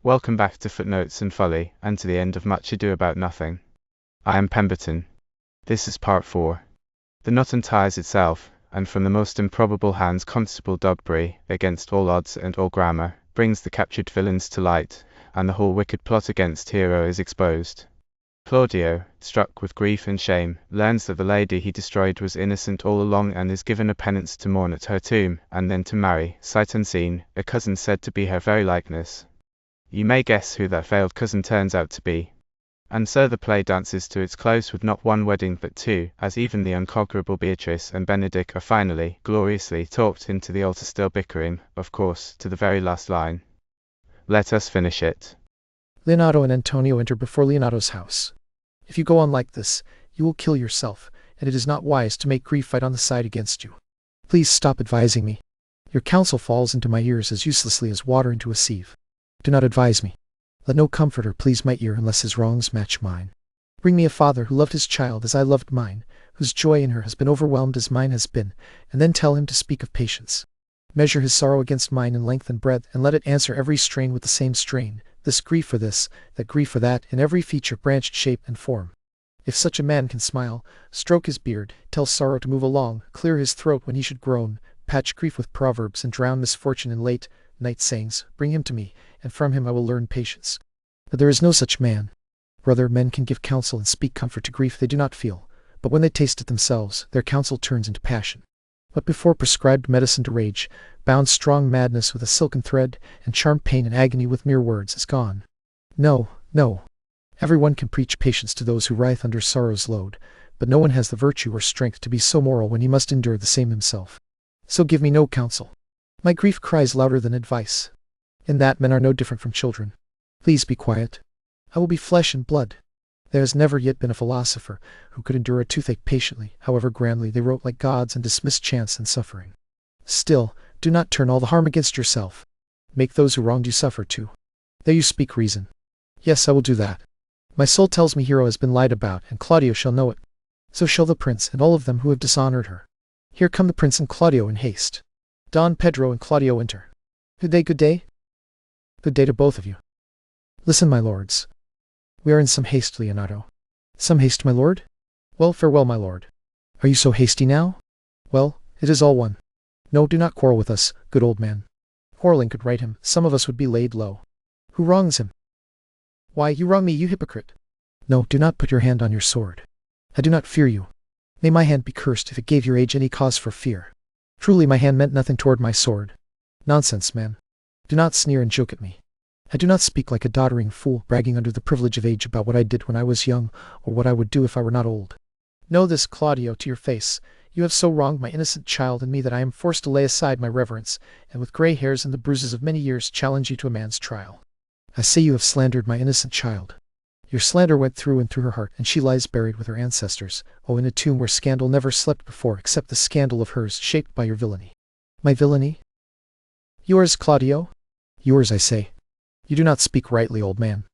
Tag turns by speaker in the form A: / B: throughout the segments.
A: Welcome back to Footnotes and Folly, and to the end of Much Ado About Nothing. I am Pemberton. This is part 4. The knot unties itself, and from the most improbable hands Constable Dogberry, against all odds and all grammar, brings the captured villains to light, and the whole wicked plot against Hero is exposed. Claudio, struck with grief and shame, learns that the lady he destroyed was innocent all along and is given a penance to mourn at her tomb, and then to marry, sight unseen, a cousin said to be her very likeness. You may guess who that veiled cousin turns out to be. And so the play dances to its close with not one wedding but two, as even the unconquerable Beatrice and Benedick are finally, gloriously, talked into the altar, still bickering, of course, to the very last line. Let us finish it.
B: Leonardo and Antonio enter before Leonardo's house. If you go on like this, you will kill yourself, and it is not wise to make grief fight on the side against you. Please stop advising me. Your counsel falls into my ears as uselessly as water into a sieve. Do not advise me. Let no comforter please my ear unless his wrongs match mine. Bring me a father who loved his child as I loved mine, whose joy in her has been overwhelmed as mine has been, and then tell him to speak of patience. Measure his sorrow against mine in length and breadth, and let it answer every strain with the same strain, this grief for this, that grief for that, in every feature, branched shape and form. If such a man can smile, stroke his beard, tell sorrow to move along, clear his throat when he should groan, patch grief with proverbs, and drown misfortune in late night sayings, bring him to me, and from him I will learn patience. But there is no such man. Brother, men can give counsel and speak comfort to grief they do not feel, but when they taste it themselves, their counsel turns into passion. What before prescribed medicine to rage, bound strong madness with a silken thread, and charmed pain and agony with mere words, is gone. No, no. Every one can preach patience to those who writhe under sorrow's load, but no one has the virtue or strength to be so moral when he must endure the same himself. So give me no counsel. My grief cries louder than advice. In that men are no different from children. Please be quiet. I will be flesh and blood. There has never yet been a philosopher who could endure a toothache patiently, however grandly they wrote like gods and dismissed chance and suffering. Still, do not turn all the harm against yourself. Make those who wronged you suffer too. There you speak reason. Yes, I will do that. My soul tells me Hero has been lied about, and Claudio shall know it. So shall the prince and all of them who have dishonored her. Here come the prince and Claudio in haste. Don Pedro and Claudio enter. Good day, good day. Good day to both of you. Listen, my lords. We are in some haste, Leonardo. Some haste, my lord? Well, farewell, my lord. Are you so hasty now? Well, it is all one. No, do not quarrel with us, good old man. Quarreling could right him, some of us would be laid low. Who wrongs him? Why, you wrong me, you hypocrite. No, do not put your hand on your sword. I do not fear you. May my hand be cursed if it gave your age any cause for fear. Truly my hand meant nothing toward my sword. Nonsense, man. Do not sneer and joke at me. I do not speak like a doddering fool, bragging under the privilege of age about what I did when I was young, or what I would do if I were not old. Know this, Claudio, to your face. You have so wronged my innocent child and me that I am forced to lay aside my reverence, and with gray hairs and the bruises of many years challenge you to a man's trial. I say you have slandered my innocent child. Your slander went through and through her heart, and she lies buried with her ancestors, in a tomb where scandal never slept before, except the scandal of hers shaped by your villainy. My villainy? Yours, Claudio? Yours, I say. You do not speak rightly, old man.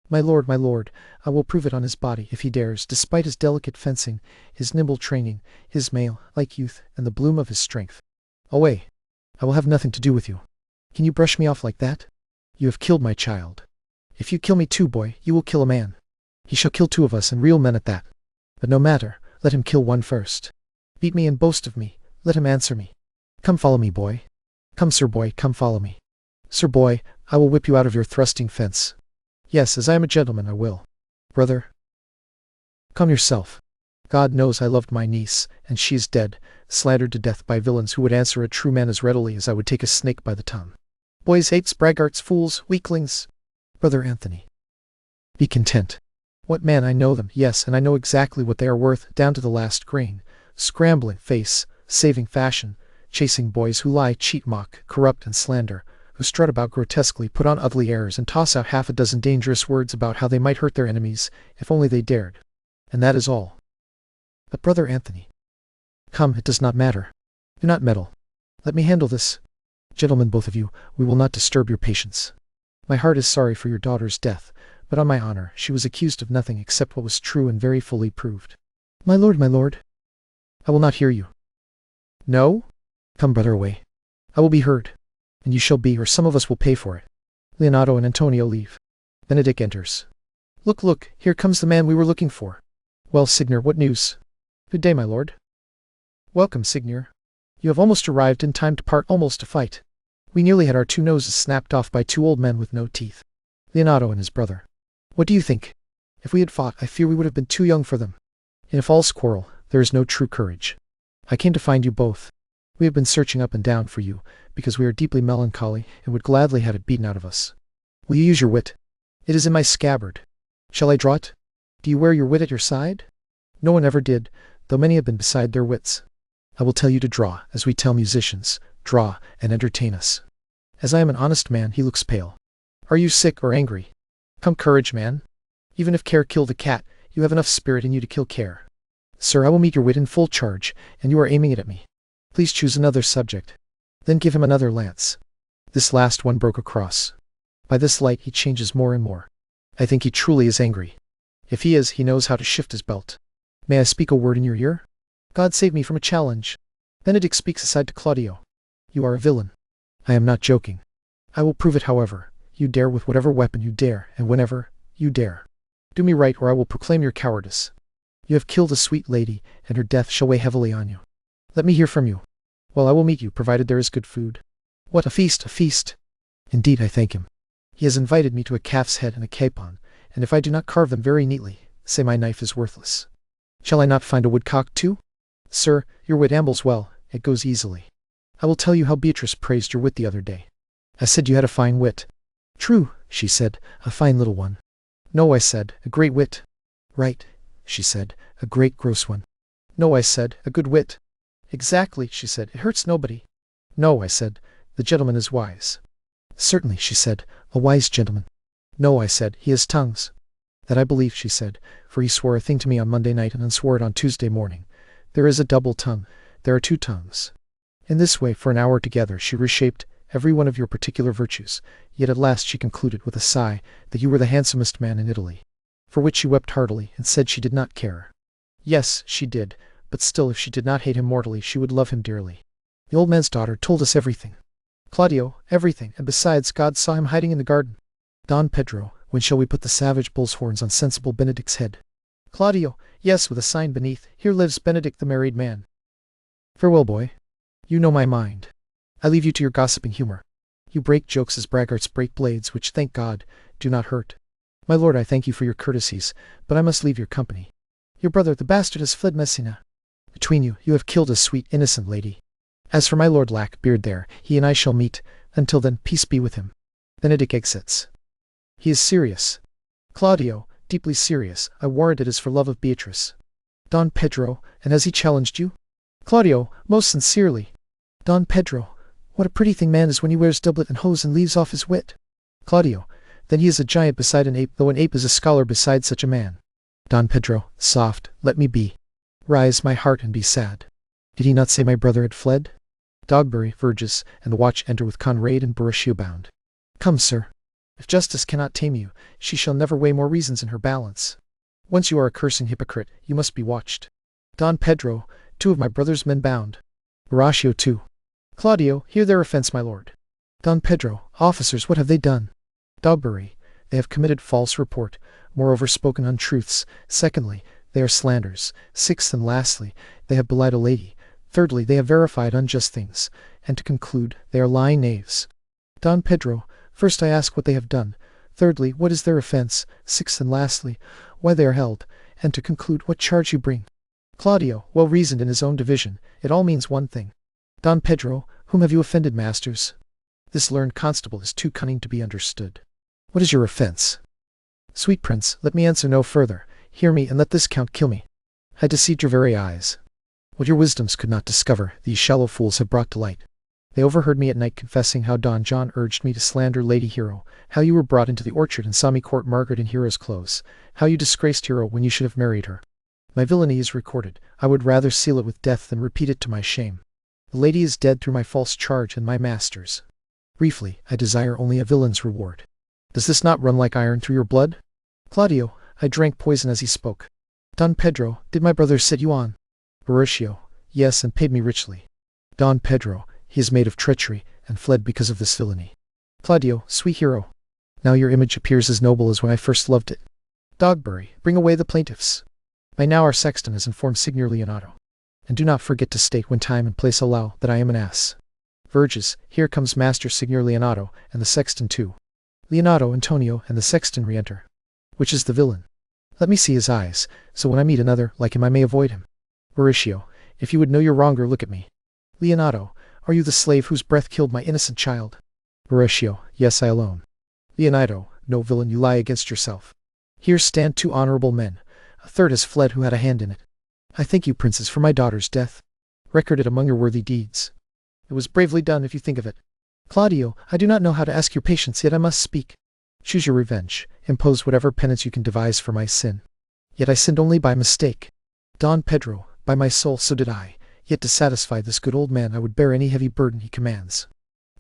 B: My lord, I will prove it on his body, if he dares, despite his delicate fencing, his nimble training, his male, like youth, and the bloom of his strength. Away! I will have nothing to do with you. Can you brush me off like that? You have killed my child. If you kill me too, boy, you will kill a man. He shall kill two of us, and real men at that. But no matter, let him kill one first. Beat me and boast of me, let him answer me. Come follow me, boy. Come, sir boy, come follow me. Sir boy, I will whip you out of your thrusting fence. Yes, as I am a gentleman, I will. Brother, come yourself. God knows I loved my niece, and she is dead, slandered to death by villains who would answer a true man as readily as I would take a snake by the tongue. Boys, apes, braggarts, fools, weaklings. Brother Anthony, be content. What man, I know them, yes, and I know exactly what they are worth, down to the last grain. Scrambling face, saving fashion, chasing boys who lie, cheat, mock, corrupt, and slander, who strut about grotesquely, put on ugly airs, and toss out half a dozen dangerous words about how they might hurt their enemies, if only they dared. And that is all. But, Brother Anthony, come, it does not matter. Do not meddle. Let me handle this. Gentlemen, both of you, we will not disturb your patience. My heart is sorry for your daughter's death, but on my honor, she was accused of nothing except what was true and very fully proved. My lord, I will not hear you. No? Come, brother, away. I will be heard. And you shall be, or some of us will pay for it. Leonato and Antonio leave. Benedict enters. Look, look, here comes the man we were looking for. Well, Signor, what news? Good day, my lord. Welcome, Signor. You have almost arrived in time to part almost to fight. We nearly had our 2 noses snapped off by 2 old men with no teeth. Leonato and his brother. What do you think? If we had fought, I fear we would have been too young for them. In a false quarrel, there is no true courage. I came to find you both. We have been searching up and down for you, because we are deeply melancholy and would gladly have it beaten out of us. Will you use your wit? It is in my scabbard. Shall I draw it? Do you wear your wit at your side? No one ever did, though many have been beside their wits. I will tell you to draw, as we tell musicians, draw and entertain us. As I am an honest man, he looks pale. Are you sick or angry? Come, courage, man. Even if care killed the cat, you have enough spirit in you to kill care. Sir, I will meet your wit in full charge, and you are aiming it at me. Please choose another subject. Then give him another lance. This last one broke across. By this light he changes more and more. I think he truly is angry. If he is, he knows how to shift his belt. May I speak a word in your ear? God save me from a challenge. Benedict speaks aside to Claudio. You are a villain. I am not joking. I will prove it, however. You dare with whatever weapon you dare, and whenever you dare. Do me right, or I will proclaim your cowardice. You have killed a sweet lady, and her death shall weigh heavily on you. Let me hear from you. Well, I will meet you, provided there is good food. What, a feast, a feast! Indeed, I thank him. He has invited me to a calf's head and a capon, and if I do not carve them very neatly, say my knife is worthless. Shall I not find a woodcock too? Sir, your wit ambles well, it goes easily. I will tell you how Beatrice praised your wit the other day. I said you had a fine wit. True, she said, a fine little one. No, I said, a great wit. Right, she said, a great gross one. No, I said, a good wit. Exactly, she said, it hurts nobody. No, I said, the gentleman is wise. Certainly, she said, a wise gentleman. No, I said, he has tongues. That I believe, she said, for he swore a thing to me on Monday night and unswore it on Tuesday morning. There is a double tongue. There are 2 tongues. In this way, for an hour together, she reshaped every one of your particular virtues, yet at last she concluded with a sigh that you were the handsomest man in Italy, for which she wept heartily and said she did not care. Yes, she did, but still if she did not hate him mortally, she would love him dearly. The old man's daughter told us everything. Claudio, everything, and besides, God saw him hiding in the garden. Don Pedro, when shall we put the savage bull's horns on sensible Benedict's head? Claudio, yes, with a sign beneath, here lives Benedict the married man. Farewell, boy. You know my mind. I leave you to your gossiping humor. You break jokes as braggarts break blades, which, thank God, do not hurt. My lord, I thank you for your courtesies, but I must leave your company. Your brother, the bastard, has fled Messina. Between you, you have killed a sweet, innocent lady. As for my Lord Lackbeard there, he and I shall meet. Until then, peace be with him. Benedict exits. He is serious. Claudio, deeply serious. I warrant it is for love of Beatrice. Don Pedro, and has he challenged you? Claudio, most sincerely. Don Pedro, what a pretty thing man is when he wears doublet and hose and leaves off his wit. Claudio, then he is a giant beside an ape, though an ape is a scholar beside such a man. Don Pedro, soft, let me be. Rise, my heart, and be sad. Did he not say my brother had fled? Dogberry, Verges, and the watch enter with Conrade and Borachio bound. Come, sir. If justice cannot tame you, she shall never weigh more reasons in her balance. Once you are a cursing hypocrite, you must be watched. Don Pedro, 2 of my brother's men bound. Borachio too. Claudio, hear their offence, my lord. Don Pedro, officers, what have they done? Dogberry, they have committed false report, moreover spoken untruths. Secondly, they are slanders. 6th and lastly, they have belied a lady. Thirdly, they have verified unjust things. And to conclude, they are lying knaves. Don Pedro, first I ask what they have done. Thirdly, what is their offence? 6th and lastly, why they are held. And to conclude, what charge you bring. Claudio, well reasoned in his own division, it all means one thing. Don Pedro, whom have you offended, masters? This learned constable is too cunning to be understood. What is your offence? Sweet prince, let me answer no further. Hear me, and let this count kill me. I deceived your very eyes. What your wisdoms could not discover, these shallow fools have brought to light. They overheard me at night confessing how Don John urged me to slander Lady Hero, how you were brought into the orchard and saw me court Margaret in Hero's clothes, how you disgraced Hero when you should have married her. My villainy is recorded. I would rather seal it with death than repeat it to my shame. The lady is dead through my false charge and my master's. Briefly, I desire only a villain's reward. Does this not run like iron through your blood? Claudio, I drank poison as he spoke. Don Pedro, did my brother set you on? Borachio, yes, and paid me richly. Don Pedro, he is made of treachery, and fled because of this villainy. Claudio, sweet Hero, Now your image appears as noble as when I first loved it. Dogberry, bring away the plaintiffs. By now our sexton has informed Signor Leonato. And do not forget to state when time and place allow that I am an ass. Verges, here comes Master Signor Leonato, and the sexton too. Leonato, Antonio, and the sexton re-enter. Which is the villain? Let me see his eyes, so when I meet another like him I may avoid him. Mauricio, if you would know your wronger, look at me. Leonato, are you the slave whose breath killed my innocent child? Mauricio, yes, I alone. Leonato, no, villain, you lie against yourself. Here stand two honorable men. A third has fled who had a hand in it. I thank you, princes, for my daughter's death. Record it among your worthy deeds. It was bravely done, if you think of it. Claudio, I do not know how to ask your patience, yet I must speak. Choose your revenge. Impose whatever penance you can devise for my sin. Yet I sinned only by mistake. Don Pedro, by my soul, so did I. Yet to satisfy this good old man I would bear any heavy burden he commands.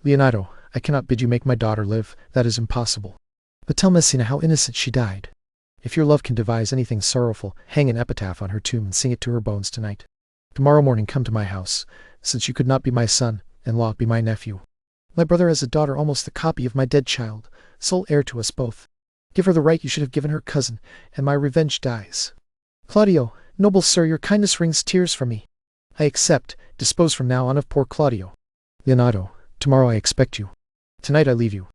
B: Leonato, I cannot bid you make my daughter live, that is impossible. But tell Messina how innocent she died. If your love can devise anything sorrowful, hang an epitaph on her tomb and sing it to her bones tonight. Tomorrow morning come to my house, since you could not be my son-in-law, be my nephew. My brother has a daughter almost the copy of my dead child, sole heir to us both. Give her the right you should have given her cousin, and my revenge dies. Claudio, noble sir, your kindness wrings tears from me. I accept, dispose from now on of poor Claudio. Leonato, tomorrow I expect you. Tonight I leave you.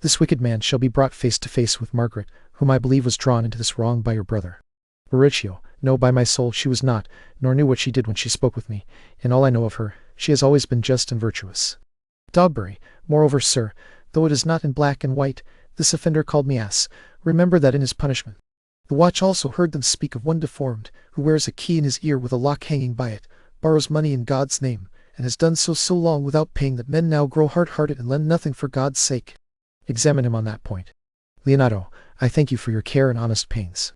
B: This wicked man shall be brought face to face with Margaret, whom I believe was drawn into this wrong by your brother. Mauricio, no, by my soul, she was not, nor knew what she did when she spoke with me. In all I know of her, she has always been just and virtuous. Dogberry, moreover, sir, though it is not in black and white, this offender called me ass. Remember that in his punishment. The watch also heard them speak of one deformed, who wears a key in his ear with a lock hanging by it, borrows money in God's name, and has done so long without paying that men now grow hard-hearted and lend nothing for God's sake. Examine him on that point. Leonato, I thank you for your care and honest pains.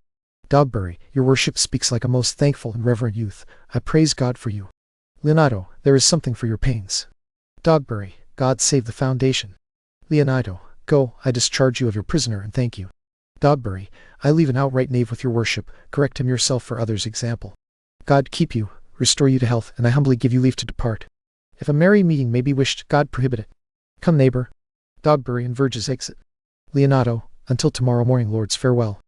B: Dogberry, your worship speaks like a most thankful and reverent youth. I praise God for you. Leonato, there is something for your pains. Dogberry, God save the foundation. Leonato, go, I discharge you of your prisoner and thank you. Dogberry, I leave an outright knave with your worship, correct him yourself for others' example. God keep you, restore you to health, and I humbly give you leave to depart. If a merry meeting may be wished, God prohibit it. Come, neighbor. Dogberry and Verges exit. Leonato, until tomorrow morning, lords, farewell.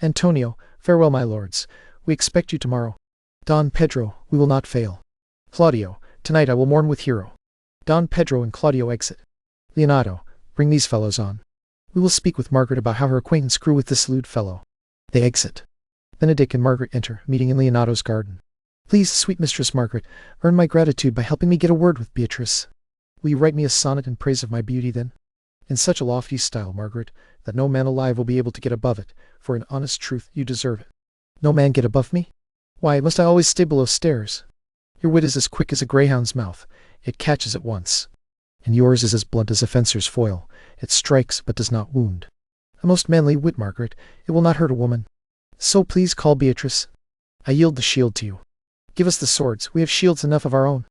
B: Antonio, farewell, my lords. We expect you tomorrow. Don Pedro, we will not fail. Claudio, tonight I will mourn with Hero. Don Pedro and Claudio exit. Leonato, bring these fellows on. We will speak with Margaret about how her acquaintance grew with this lewd fellow. They exit. Benedict and Margaret enter, meeting in Leonato's garden. Please, sweet Mistress Margaret, earn my gratitude by helping me get a word with Beatrice. Will you write me a sonnet in praise of my beauty, then? In such a lofty style, Margaret, that no man alive will be able to get above it, for in honest truth you deserve it. No man get above me? Why, must I always stay below stairs? Your wit is as quick as a greyhound's mouth. It catches at once. And yours is as blunt as a fencer's foil. It strikes, but does not wound. A most manly wit, Margaret. It will not hurt a woman. So please call Beatrice. I yield the shield to you. Give us the swords. We have shields enough of our own.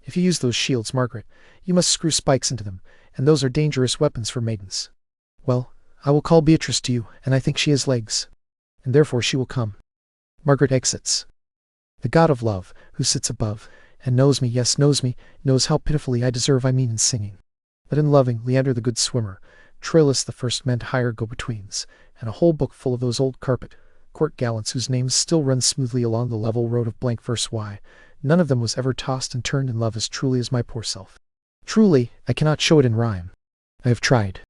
B: If you use those shields, Margaret, you must screw spikes into them, and those are dangerous weapons for maidens. Well, I will call Beatrice to you, and I think she has legs. And therefore she will come. Margaret exits. The god of love, who sits above, and knows me, yes, knows me, knows how pitifully I deserve, I mean, in singing. But in loving, Leander the good swimmer, Troilus the first man to hire go-betweens, and a whole book full of those old carpet, court gallants whose names still run smoothly along the level road of blank verse, why, none of them was ever tossed and turned in love as truly as my poor self. Truly, I cannot show it in rhyme. I have tried.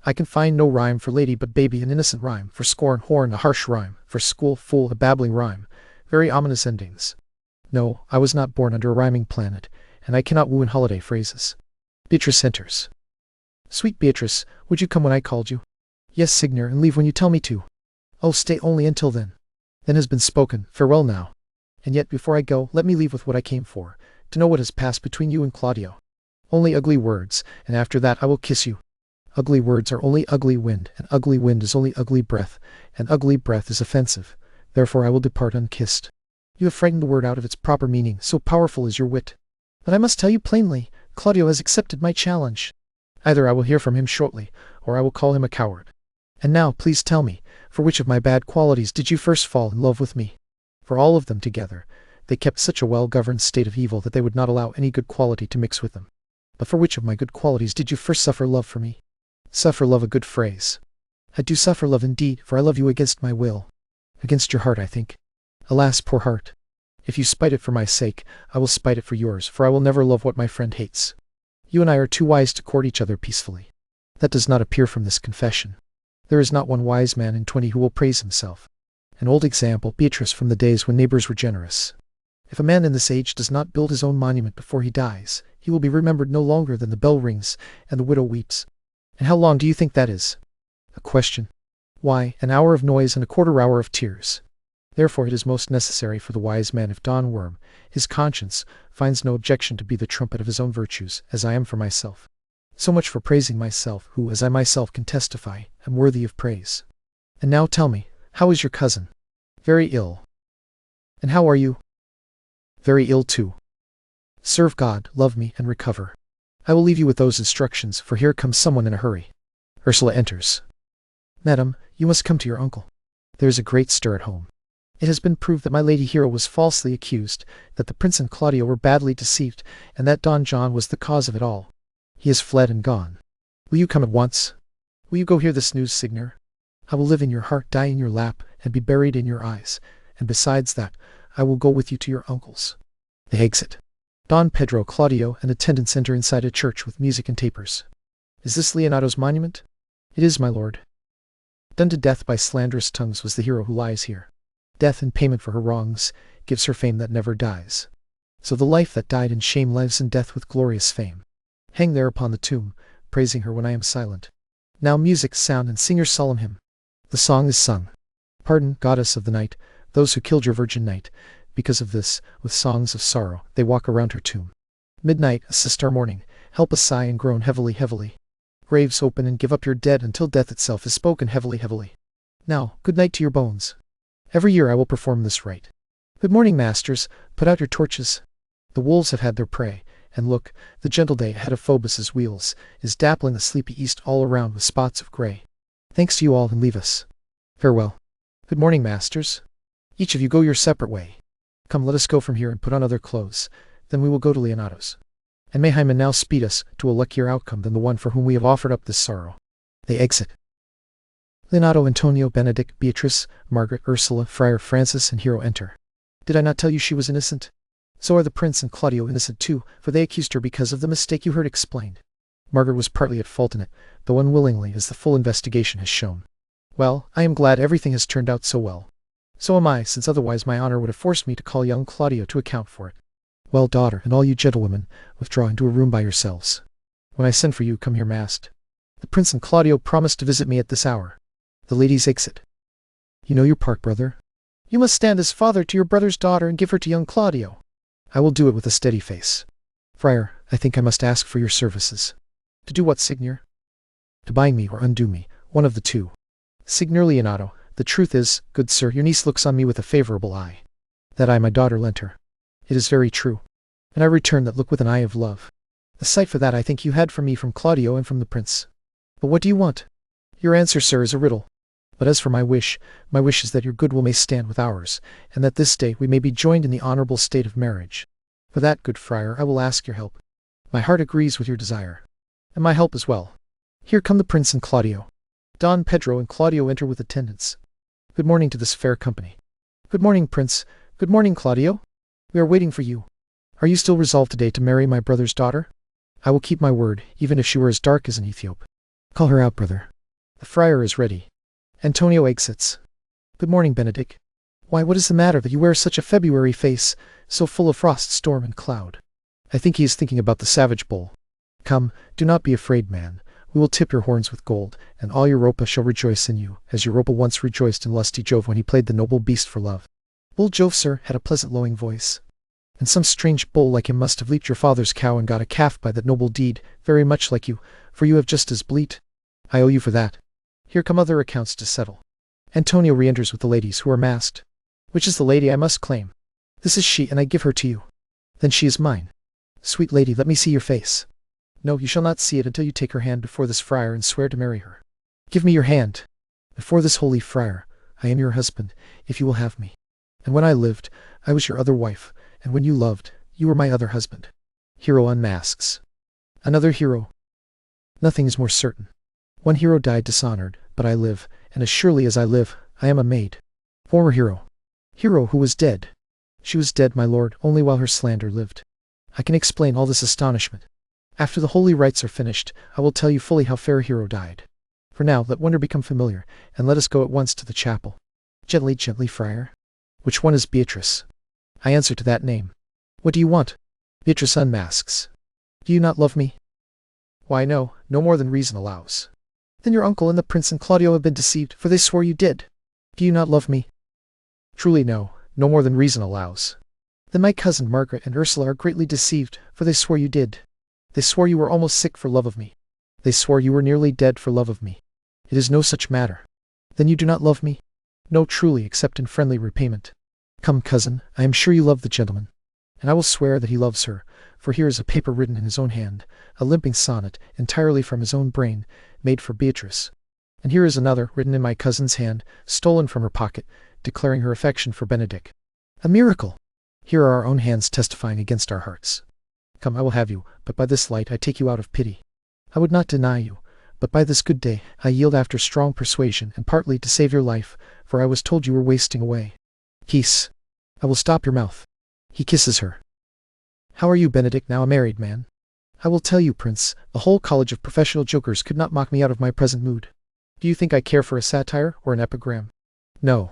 B: I can find no rhyme for lady but baby, an innocent rhyme, for scorn, horn, a harsh rhyme, for school, fool, a babbling rhyme, very ominous endings. No, I was not born under a rhyming planet, and I cannot woo in holiday phrases. Beatrice enters. Sweet Beatrice, would you come when I called you? Yes, Signor, and leave when you tell me to. Oh, stay only until then. Then has been spoken, farewell now. And yet before I go, let me leave with what I came for, to know what has passed between you and Claudio. Only ugly words, and after that I will kiss you. Ugly words are only ugly wind, and ugly wind is only ugly breath, and ugly breath is offensive. Therefore I will depart unkissed. You have frightened the word out of its proper meaning, so powerful is your wit. But I must tell you plainly, Claudio has accepted my challenge. Either I will hear from him shortly, or I will call him a coward. And now, please tell me, for which of my bad qualities did you first fall in love with me? For all of them together, they kept such a well-governed state of evil that they would not allow any good quality to mix with them. But for which of my good qualities did you first suffer love for me? Suffer love, a good phrase. I do suffer love indeed, for I love you against my will. Against your heart, I think. Alas, poor heart! If you spite it for my sake, I will spite it for yours, for I will never love what my friend hates. You and I are too wise to court each other peacefully. That does not appear from this confession. There is not one wise man in 20 who will praise himself. An old example, Beatrice, from the days when neighbors were generous. If a man in this age does not build his own monument before he dies, he will be remembered no longer than the bell rings and the widow weeps. And how long do you think that is? A question. Why, an hour of noise and a quarter hour of tears. Therefore it is most necessary for the wise man, if Don Worm, his conscience, finds no objection to be the trumpet of his own virtues, as I am for myself. So much for praising myself, who, as I myself can testify, am worthy of praise. And now tell me, how is your cousin? Very ill. And how are you? Very ill too. Serve God, love me, and recover. I will leave you with those instructions, for here comes someone in a hurry. Ursula enters. Madam, you must come to your uncle. There is a great stir at home. It has been proved that my lady hero was falsely accused, that the prince and Claudio were badly deceived, and that Don John was the cause of it all. He has fled and gone. Will you come at once? Will you go hear this news, Signor? I will live in your heart, die in your lap, and be buried in your eyes, and besides that, I will go with you to your uncle's. They exit. Don Pedro, Claudio, and attendants enter inside a church with music and tapers. Is this Leonato's monument? It is, my lord. Done to death by slanderous tongues was the hero who lies here. Death, in payment for her wrongs, gives her fame that never dies. So the life that died in shame lives in death with glorious fame. Hang there upon the tomb, praising her when I am silent. Now music, sound, and sing your solemn hymn. The song is sung. Pardon, goddess of the night, those who killed your virgin night. Because of this, with songs of sorrow, they walk around her tomb. Midnight, assist our mourning, help us sigh and groan heavily, heavily. Graves open and give up your dead until death itself is spoken heavily, heavily. Now, good night to your bones. Every year I will perform this rite. Good morning, masters, put out your torches. The wolves have had their prey, and look, the gentle day ahead of Phobos's wheels is dappling the sleepy east all around with spots of gray. Thanks to you all, and leave us. Farewell. Good morning, masters. Each of you go your separate way. Come, let us go from here and put on other clothes, then we will go to Leonato's. And may Hymen now speed us to a luckier outcome than the one for whom we have offered up this sorrow. They exit. Leonato, Antonio, Benedict, Beatrice, Margaret, Ursula, Friar Francis, and Hero enter. Did I not tell you she was innocent? So are the prince and Claudio innocent too, for they accused her because of the mistake you heard explained. Margaret was partly at fault in it, though unwillingly, as the full investigation has shown. Well, I am glad everything has turned out so well. So am I, since otherwise my honor would have forced me to call young Claudio to account for it. Well, daughter, and all you gentlewomen, withdraw into a room by yourselves. When I send for you, come here masked. The prince and Claudio promised to visit me at this hour. The ladies exit. You know your part, brother. You must stand as father to your brother's daughter and give her to young Claudio. I will do it with a steady face. Friar, I think I must ask for your services. To do what, Signor? To bind me or undo me, one of the two. Signor Leonato, the truth is, good sir, your niece looks on me with a favorable eye. That eye my daughter lent her. It is very true. And I return that look with an eye of love. The sight for that I think you had from me from Claudio and from the prince. But what do you want? Your answer, sir, is a riddle. But as for my wish is that your goodwill may stand with ours, and that this day we may be joined in the honorable state of marriage. For that, good friar, I will ask your help. My heart agrees with your desire. And my help as well. Here come the prince and Claudio. Don Pedro and Claudio enter with attendants. Good morning to this fair company. Good morning, prince. Good morning, Claudio. We are waiting for you. Are you still resolved today to marry my brother's daughter? I will keep my word, even if she were as dark as an Ethiop. Call her out, brother. The friar is ready. Antonio exits. Good morning, Benedict. Why, what is the matter that you wear such a February face, so full of frost, storm, and cloud? I think he is thinking about the savage bull. Come, do not be afraid, man. We will tip your horns with gold, and all Europa shall rejoice in you, as Europa once rejoiced in lusty Jove when he played the noble beast for love. Bull Jove, sir, had a pleasant lowing voice. And some strange bull like him must have leaped your father's cow and got a calf by that noble deed, very much like you, for you have just as bleat. I owe you for that. Here come other accounts to settle. Antonio re-enters with the ladies, who are masked. Which is the lady I must claim? This is she, and I give her to you. Then she is mine. Sweet lady, let me see your face. No, you shall not see it until you take her hand before this friar and swear to marry her. Give me your hand. Before this holy friar, I am your husband, if you will have me. And when I lived, I was your other wife, and when you loved, you were my other husband. Hero unmasks. Another hero. Nothing is more certain. One hero died dishonored, but I live, and as surely as I live, I am a maid. Former hero. Hero who was dead. She was dead, my lord, only while her slander lived. I can explain all this astonishment. After the holy rites are finished, I will tell you fully how fair hero died. For now, let wonder become familiar, and let us go at once to the chapel. Gently, gently, friar. Which one is Beatrice? I answer to that name. What do you want? Beatrice unmasks. Do you not love me? Why, no, no more than reason allows. Then your uncle and the prince and Claudio have been deceived, for they swore you did. Do you not love me? Truly no, no more than reason allows. Then my cousin Margaret and Ursula are greatly deceived, for they swore you did. They swore you were almost sick for love of me. They swore you were nearly dead for love of me. It is no such matter. Then you do not love me? No, truly, except in friendly repayment. Come, cousin, I am sure you love the gentleman. And I will swear that he loves her, for here is a paper written in his own hand, a limping sonnet, entirely from his own brain, made for Beatrice. And here is another, written in my cousin's hand, stolen from her pocket, declaring her affection for Benedick. A miracle! Here are our own hands testifying against our hearts. Come, I will have you, but by this light I take you out of pity. I would not deny you, but by this good day I yield after strong persuasion, and partly to save your life, for I was told you were wasting away. Peace. I will stop your mouth. He kisses her. How are you, Benedick, now a married man? I will tell you, Prince, the whole college of professional jokers could not mock me out of my present mood. Do you think I care for a satire or an epigram? No.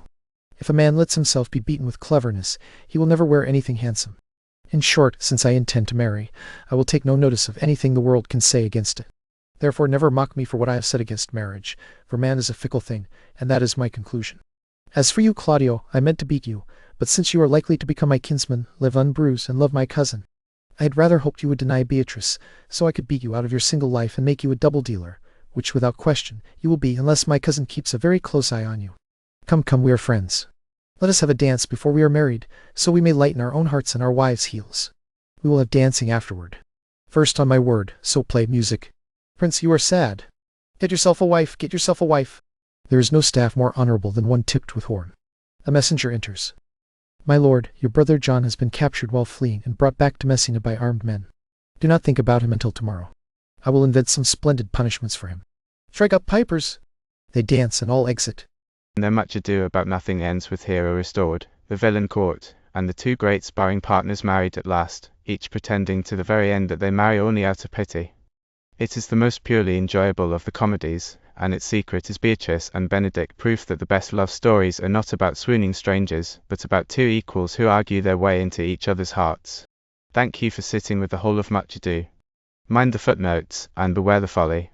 B: If a man lets himself be beaten with cleverness, he will never wear anything handsome. In short, since I intend to marry, I will take no notice of anything the world can say against it. Therefore never mock me for what I have said against marriage, for man is a fickle thing, and that is my conclusion. As for you, Claudio, I meant to beat you, but since you are likely to become my kinsman, live unbruised, and love my cousin, I had rather hoped you would deny Beatrice, so I could beat you out of your single life and make you a double dealer, which without question you will be unless my cousin keeps a very close eye on you. Come, come, we are friends. Let us have a dance before we are married, so we may lighten our own hearts and our wives' heels. We will have dancing afterward. First, on my word, so play music. Prince, you are sad. Get yourself a wife, get yourself a wife. There is no staff more honorable than one tipped with horn. A messenger enters. My lord, your brother John has been captured while fleeing and brought back to Messina by armed men. Do not think about him until tomorrow. I will invent some splendid punishments for him. Strike up pipers! They dance and all exit.
A: And their much ado about nothing ends with hero restored, the villain caught, and the two great sparring partners married at last, each pretending to the very end that they marry only out of pity. It is the most purely enjoyable of the comedies, and its secret is Beatrice and Benedick, proof that the best love stories are not about swooning strangers, but about two equals who argue their way into each other's hearts. Thank you for sitting with the whole of Much Ado. Mind the footnotes, and beware the folly.